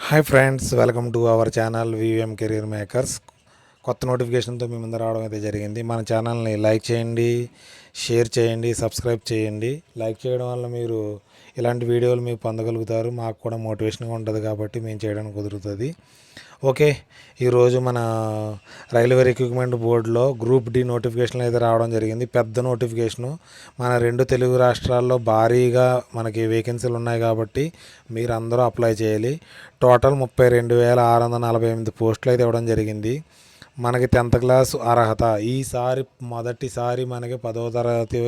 Hi friends, welcome to our channel VVM career makers. కొత్త నోటిఫికేషన్తో మీ ముందు రావడం అయితే జరిగింది. మన ఛానల్ని లైక్ చేయండి, షేర్ చేయండి, సబ్స్క్రైబ్ చేయండి. లైక్ చేయడం వల్ల మీరు ఇలాంటి వీడియోలు మీరు పొందగలుగుతారు. మాకు కూడా మోటివేషన్గా ఉంటుంది కాబట్టి మేము చేయడానికి కుదురుతుంది. ఓకే, ఈరోజు మన రైల్వే రిక్రూట్మెంట్ బోర్డులో గ్రూప్ డి నోటిఫికేషన్లు అయితే రావడం జరిగింది. పెద్ద నోటిఫికేషను. మన రెండు తెలుగు రాష్ట్రాల్లో భారీగా మనకి వేకెన్సీలు ఉన్నాయి కాబట్టి మీరు అందరూ అప్లై చేయాలి. టోటల్ 32,648 పోస్టులు అయితే ఇవ్వడం జరిగింది. మనకి 10th క్లాస్ అర్హత ఈసారి మొదటిసారి మనకి 10వ తరగతి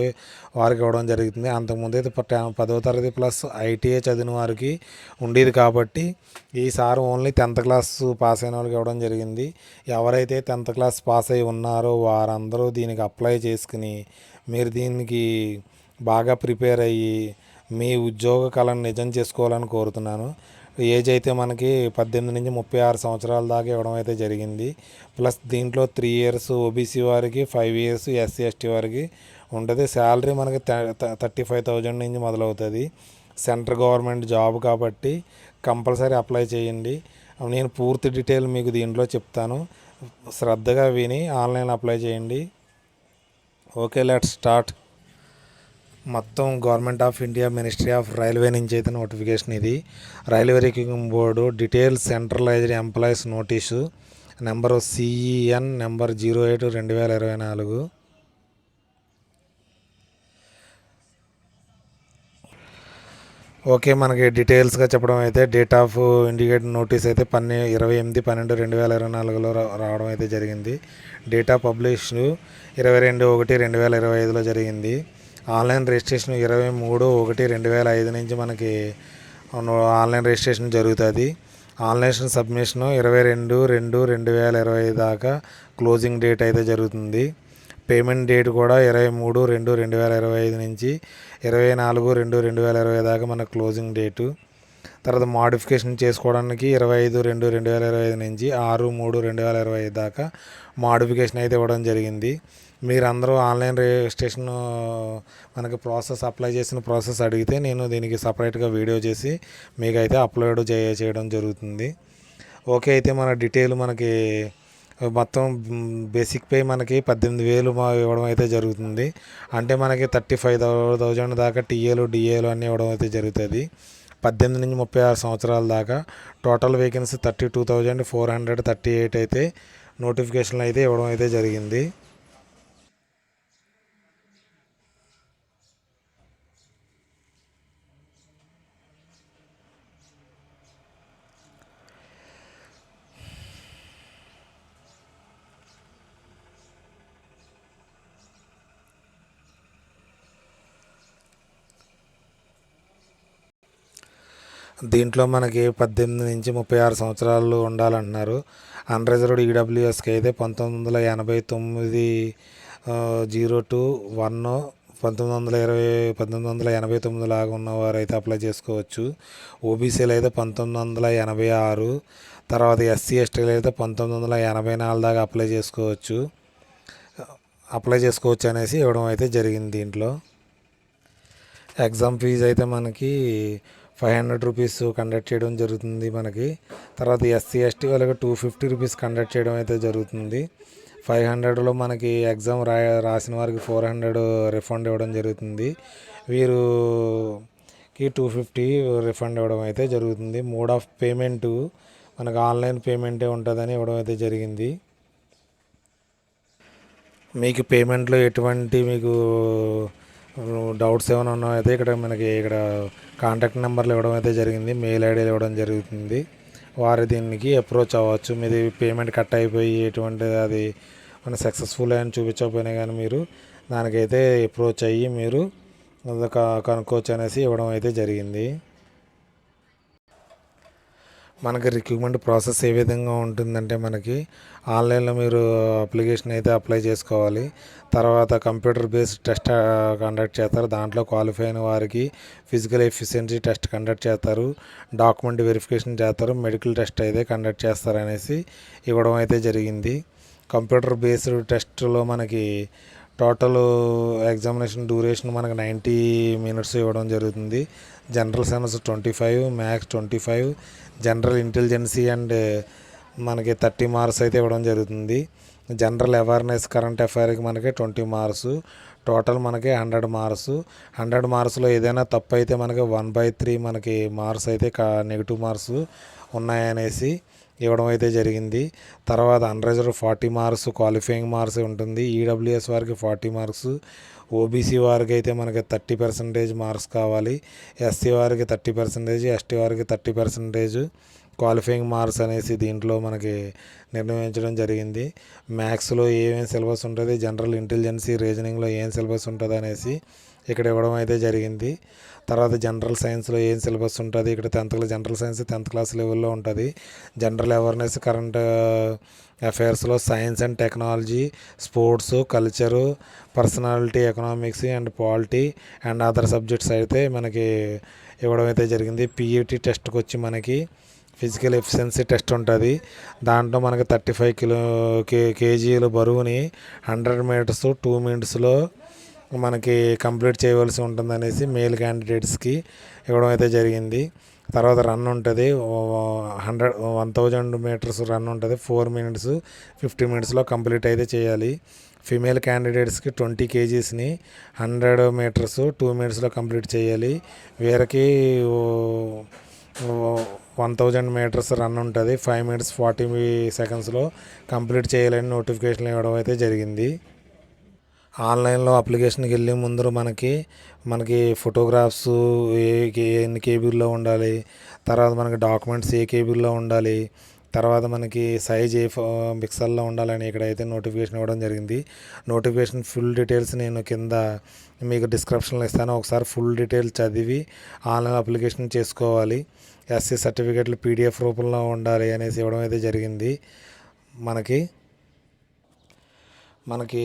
వారికి ఇవ్వడం జరుగుతుంది. అంతకుముందు అయితే 10వ తరగతి ప్లస్ ఐటీఐ చదివిన వారికి ఉండేది కాబట్టి ఈసారి ఓన్లీ 10th క్లాస్ పాస్ అయిన వాళ్ళకి ఇవ్వడం జరిగింది. ఎవరైతే 10th క్లాస్ పాస్ అయి ఉన్నారో వారందరూ దీనికి అప్లై చేసుకుని మీరు దీనికి బాగా ప్రిపేర్ అయ్యి మీ ఉద్యోగ కళను నిజం చేసుకోవాలని కోరుతున్నాను. ఏజ్ అయితే మనకి 18 నుంచి 36 సంవత్సరాల దాకా ఇవ్వడం అయితే జరిగింది. ప్లస్ దీంట్లో 3 ఇయర్స్ ఓబీసీ వారికి, 5 ఇయర్స్ ఎస్సీ ఎస్టీ వారికి ఉంటుంది. శాలరీ మనకి 35,000 నుంచి మొదలవుతుంది. సెంట్రల్ గవర్నమెంట్ జాబ్ కాబట్టి కంపల్సరీ అప్లై చేయండి. నేను పూర్తి డీటెయిల్ మీకు దీంట్లో చెప్తాను, శ్రద్ధగా విని ఆన్లైన్ అప్లై చేయండి. Okay, let's start. మొత్తం government of India ministry of railway నుంచి అయితే నోటిఫికేషన్ ఇది. Railway recruitment board details centralised employees notice number CEN number 08/2024. ఓకే, మనకి డీటెయిల్స్గా చెప్పడం అయితే డేట్ ఆఫ్ ఇండికేట్ నోటీస్ అయితే 28/12/2024లో రావడం అయితే జరిగింది. డేట్ ఆఫ్ పబ్లిష్ 22/1/2025లో జరిగింది. ఆన్లైన్ రిజిస్ట్రేషన్ 23/1/2005 నుంచి మనకి ఆన్లైన్ రిజిస్ట్రేషన్ జరుగుతుంది. ఆన్లైన్ సబ్మిషన్ 22/2/2025 దాకా క్లోజింగ్ డేట్ అయితే జరుగుతుంది. పేమెంట్ డేట్ కూడా 23/2/2025 నుంచి 24/2/2025 దాకా మన క్లోజింగ్ డేటు. తర్వాత మోడిఫికేషన్ చేసుకోవడానికి 25/2/2025 నుంచి 6/3/2025 దాకా మోడిఫికేషన్ అయితే ఇవ్వడం జరిగింది. మీరందరూ ఆన్లైన్ రిజిస్ట్రేషన్ మనకి ప్రాసెస్ అప్లై చేసిన ప్రాసెస్ అడిగితే నేను దీనికి సపరేట్గా వీడియో చేసి మీకైతే అప్లోడ్ చేయడం జరుగుతుంది. ఓకే, అయితే మన డీటెయిల్ మనకి మొత్తం బేసిక్ పే మనకి 18,000 ఇవ్వడం అయితే జరుగుతుంది. అంటే మనకి 35,000 దాకా టీఏలు డిఏలు అన్నీ ఇవ్వడం అయితే జరుగుతుంది. 18 నుంచి 36 సంవత్సరాల దాకా టోటల్ వేకెన్సీ 32,438 అయితే నోటిఫికేషన్లు అయితే ఇవ్వడం అయితే జరిగింది. దీంట్లో మనకి 18 నుంచి 36 సంవత్సరాలు ఉండాలంటున్నారు. అన్రిజర్వ్డ్ ఈడబ్ల్యూఎస్కి అయితే 1989 1989 లాగా ఉన్నవారు అయితే అప్లై చేసుకోవచ్చు. ఓబీసీలు అయితే 1986, తర్వాత ఎస్సీ ఎస్టీలు అయితే 1984 దాకా అప్లై చేసుకోవచ్చు అనేసి ఇవ్వడం అయితే జరిగింది. దీంట్లో ఎగ్జామ్ ఫీజు అయితే మనకి 500 రూపీస్ కండక్ట్ చేయడం జరుగుతుంది మనకి. తర్వాత ఎస్సీ ఎస్టీ వాళ్ళకి 250 రూపీస్ కండక్ట్ చేయడం అయితే జరుగుతుంది. 500లో మనకి ఎగ్జామ్ రాసిన వారికి 400 రిఫండ్ ఇవ్వడం జరుగుతుంది. వీరికి 250 రిఫండ్ ఇవ్వడం అయితే జరుగుతుంది. మోడ్ ఆఫ్ పేమెంటు మనకు ఆన్లైన్ పేమెంటే ఉంటుందని ఇవ్వడం అయితే జరిగింది. మీకు పేమెంట్లో ఎటువంటి డౌట్స్ ఏమైనా ఉన్నాయైతే ఇక్కడ కాంటాక్ట్ నెంబర్లు ఇవ్వడం అయితే జరిగింది, మెయిల్ ఐడీలు ఇవ్వడం జరుగుతుంది. వారు దీనికి అప్రోచ్ అవ్వచ్చు. మీది పేమెంట్ కట్ అయిపోయి ఎటువంటిది అది మన సక్సెస్ఫుల్ అని చూపించకపోయినా కానీ మీరు దానికైతే అప్రోచ్ అయ్యి మీరు కనుక్కోవచ్చు అనేసి ఇవ్వడం అయితే జరిగింది. మనకి రిక్రూట్మెంట్ ప్రాసెస్ ఏ విధంగా ఉంటుందంటే మనకి ఆన్లైన్లో మీరు అప్లికేషన్ అయితే అప్లై చేసుకోవాలి. తర్వాత కంప్యూటర్ బేస్డ్ టెస్ట్ కండక్ట్ చేస్తారు. దాంట్లో క్వాలిఫై అయిన వారికి ఫిజికల్ ఎఫిషియన్సీ టెస్ట్ కండక్ట్ చేస్తారు, డాక్యుమెంట్ వెరిఫికేషన్ చేస్తారు, మెడికల్ టెస్ట్ అయితే కండక్ట్ చేస్తారు అనేసి ఇవ్వడం అయితే జరిగింది. కంప్యూటర్ బేస్డ్ టెస్ట్లో మనకి టోటల్ ఎగ్జామినేషన్ డ్యూరేషన్ మనకు 90 మినిట్స్ ఇవ్వడం జరుగుతుంది. General science 25, maths 25, general ఇంటెలిజెన్సీ and మనకి 30 మార్క్స్ అయితే ఇవ్వడం జరుగుతుంది. జనరల్ అవేర్నెస్ కరెంట్ అఫైర్కి మనకి 20 మార్క్స్, టోటల్ మనకి 100 మార్క్స్. 100 మార్క్స్లో ఏదైనా తప్పు అయితే మనకి 1/3 మనకి మార్క్స్ అయితే నెగిటివ్ మార్క్స్ ఉన్నాయనేసి ఇవ్వడం అయితే జరిగింది. తర్వాత అన్రిజర్వ్డ్ 40 మార్క్స్ క్వాలిఫైయింగ్ మార్క్స్ ఉంటుంది. ఈడబ్ల్యూఎస్ వారికి 40 మార్క్స్, ఓబీసీ వారికి అయితే మనకి 30% మార్క్స్ కావాలి, ఎస్సీ వారికి 30%, ఎస్టీ వారికి 30% క్వాలిఫైయింగ్ మార్క్స్ అనేసి దీంట్లో మనకి నిర్ణయించడం జరిగింది. మ్యాథ్స్లో ఏమేమి సిలబస్ ఉంటుంది, జనరల్ ఇంటెలిజెన్సీ రీజనింగ్లో ఏం సిలబస్ ఉంటుంది అనేసి ఇక్కడ ఇవ్వడం అయితే జరిగింది. తర్వాత జనరల్ సైన్స్లో ఏం సిలబస్ ఉంటుంది, ఇక్కడ 10th class general science 10th class లెవెల్లో ఉంటుంది. జనరల్ అవేర్నెస్ కరెంట్ అఫైర్స్లో science and technology, sports, culture, personality, economics and polity and other subjects అయితే మనకి ఇవ్వడం అయితే జరిగింది. పీఈటీ టెస్ట్కి వచ్చి మనకి ఫిజికల్ ఎఫిషియన్సీ టెస్ట్ ఉంటుంది. దాంట్లో మనకి 35 కేజీల బరువుని 100 మీటర్స్ 2 మినిట్స్లో మనకి కంప్లీట్ చేయవలసి ఉంటుంది అనేసి మేల్ క్యాండిడేట్స్కి ఇవ్వడం అయితే జరిగింది. తర్వాత రన్ ఉంటుంది, 1000 మీటర్స్ రన్ ఉంటుంది, 4 మినిట్స్ 50 మినిట్స్లో కంప్లీట్ అయితే చేయాలి. ఫీమేల్ క్యాండిడేట్స్కి 20 కేజీస్ని 100 మీటర్స్ 2 మినిట్స్లో కంప్లీట్ చేయాలి. వీరికి 1000 మీటర్స్ రన్ ఉంటుంది, 5 మినిట్స్ 40 సెకండ్స్లో కంప్లీట్ చేయాలని నోటిఫికేషన్ ఇవ్వడం అయితే జరిగింది. ఆన్లైన్లో అప్లికేషన్కి వెళ్ళే ముందు మనకి ఫోటోగ్రాఫ్స్ ఎన్ని కేబీల్లో ఉండాలి, తర్వాత మనకి డాక్యుమెంట్స్ ఏ కేబీల్లో ఉండాలి, తర్వాత మనకి సైజ్ ఏ పిక్సెల్లో ఉండాలని ఇక్కడైతే నోటిఫికేషన్ ఇవ్వడం జరిగింది. నోటిఫికేషన్ ఫుల్ డీటెయిల్స్ నేను కింద మీకు డిస్క్రిప్షన్లో ఇస్తాను. ఒకసారి ఫుల్ డీటెయిల్స్ చదివి ఆన్లైన్ అప్లికేషన్ చేసుకోవాలి. ఎస్సీ సర్టిఫికేట్లు పీడిఎఫ్ రూపంలో ఉండాలి అనేసి ఇవ్వడం అయితే జరిగింది. మనకి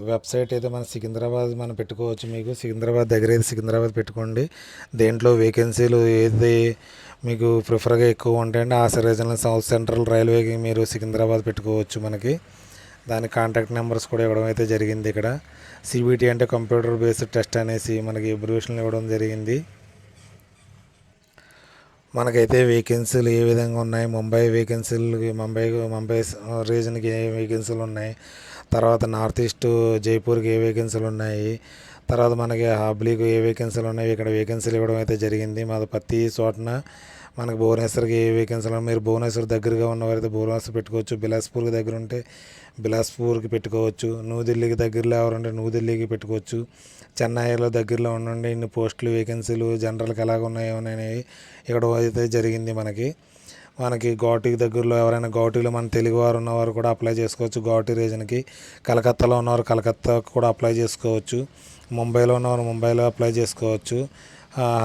వెబ్సైట్ అయితే మన సికింద్రాబాద్ మనం పెట్టుకోవచ్చు. మీకు సికింద్రాబాద్ దగ్గర అయితే సికింద్రాబాద్ పెట్టుకోండి. దేంట్లో వేకెన్సీలు ఏది మీకు ప్రిఫర్గా ఎక్కువ ఉంటాయంటే ఆ రీజనల్ సౌత్ సెంట్రల్ రైల్వేకి మీరు సికింద్రాబాద్ పెట్టుకోవచ్చు. మనకి దాని కాంటాక్ట్ నెంబర్స్ కూడా ఇవ్వడం అయితే జరిగింది. ఇక్కడ సిబిటి అంటే కంప్యూటర్ బేస్డ్ టెస్ట్ అనేసి మనకి అబ్రివేషన్లు ఇవ్వడం జరిగింది. మనకైతే వేకెన్సీలు ఏ విధంగా ఉన్నాయి, ముంబై రీజన్కి ఏ వేకెన్సీలు ఉన్నాయి, తర్వాత నార్త్ ఈస్ట్ జైపూర్కి ఏ వేకెన్సీలు ఉన్నాయి, తర్వాత మనకి హబ్లీకి ఏ వేకెన్సీలు ఉన్నాయి, ఇక్కడ వేకెన్సీలు ఇవ్వడం అయితే జరిగింది. మాది ప్రతి చోటన మనకి భువనేశ్వర్కి ఏ వేకెన్సీలు మీరు భువనేశ్వర్ దగ్గరగా ఉన్నవారైతే భువనేశ్వర్ పెట్టుకోవచ్చు, బిలాస్పూర్కి దగ్గర ఉంటే బిలాస్పూర్కి పెట్టుకోవచ్చు, న్యూఢిల్లీకి దగ్గరలో ఎవరంటే న్యూఢిల్లీకి పెట్టుకోవచ్చు, చెన్నైలో దగ్గరలో ఉండండి. ఇన్ని పోస్టులు వేకెన్సీలు జనరల్కి ఎలాగ ఉన్నాయో అనేవి ఇక్కడ అయితే జరిగింది. మనకి గౌహటికి దగ్గరలో ఎవరైనా గౌహటిలో మన తెలుగు వారు ఉన్నవారు కూడా అప్లై చేసుకోవచ్చు. గౌహటి రీజన్కి కలకత్తాలో ఉన్నవారు కలకత్తాకు కూడా అప్లై చేసుకోవచ్చు, ముంబైలో ఉన్నవారు ముంబైలో అప్లై చేసుకోవచ్చు,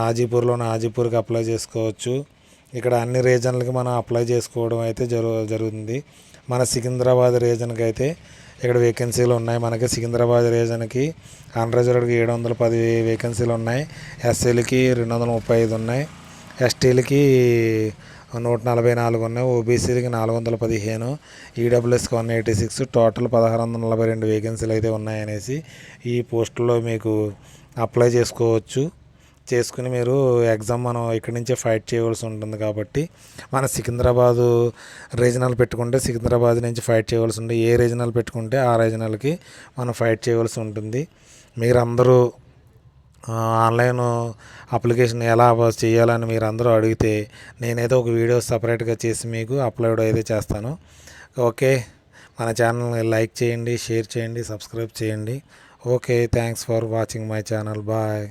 హాజీపూర్లో ఉన్న హాజీపూర్కి అప్లై చేసుకోవచ్చు. ఇక్కడ అన్ని రీజన్లకి మనం అప్లై చేసుకోవడం అయితే జరుగుతుంది. మన సికింద్రాబాద్ రీజన్కి అయితే ఇక్కడ వేకెన్సీలు ఉన్నాయి. మనకి సికింద్రాబాద్ రీజన్కి అన్రిజర్వ్డ్కి 710 వేకెన్సీలు ఉన్నాయి, ఎస్సీలకి 235 ఉన్నాయి, ఎస్టీలకి 144 ఉన్నాయి, ఓబీసీలకి 415, ఈడబ్ల్యూఎస్కి 186, టోటల్ 1642 వేకెన్సీలు అయితే ఉన్నాయనేసి ఈ పోస్టుల్లో మీకు అప్లై చేసుకుని మీరు ఎగ్జామ్ మనం ఇక్కడి నుంచే ఫైట్ చేయవలసి ఉంటుంది. కాబట్టి మన సికింద్రాబాదు రీజనల్ పెట్టుకుంటే సికింద్రాబాద్ నుంచి ఫైట్ చేయవలసి ఉంటుంది, ఏ రీజనల్ పెట్టుకుంటే ఆ రీజనల్కి మనం ఫైట్ చేయవలసి ఉంటుంది. మీరందరూ ఆన్లైన్ అప్లికేషన్ ఎలా చేయాలని మీరు అందరూ అడిగితే నేనైతే ఒక వీడియో సపరేట్గా చేసి మీకు అప్లోడ్ అయితే చేస్తాను. ఓకే, మన ఛానల్ని లైక్ చేయండి, షేర్ చేయండి, సబ్స్క్రైబ్ చేయండి. Okay, thanks for watching my channel. Bye.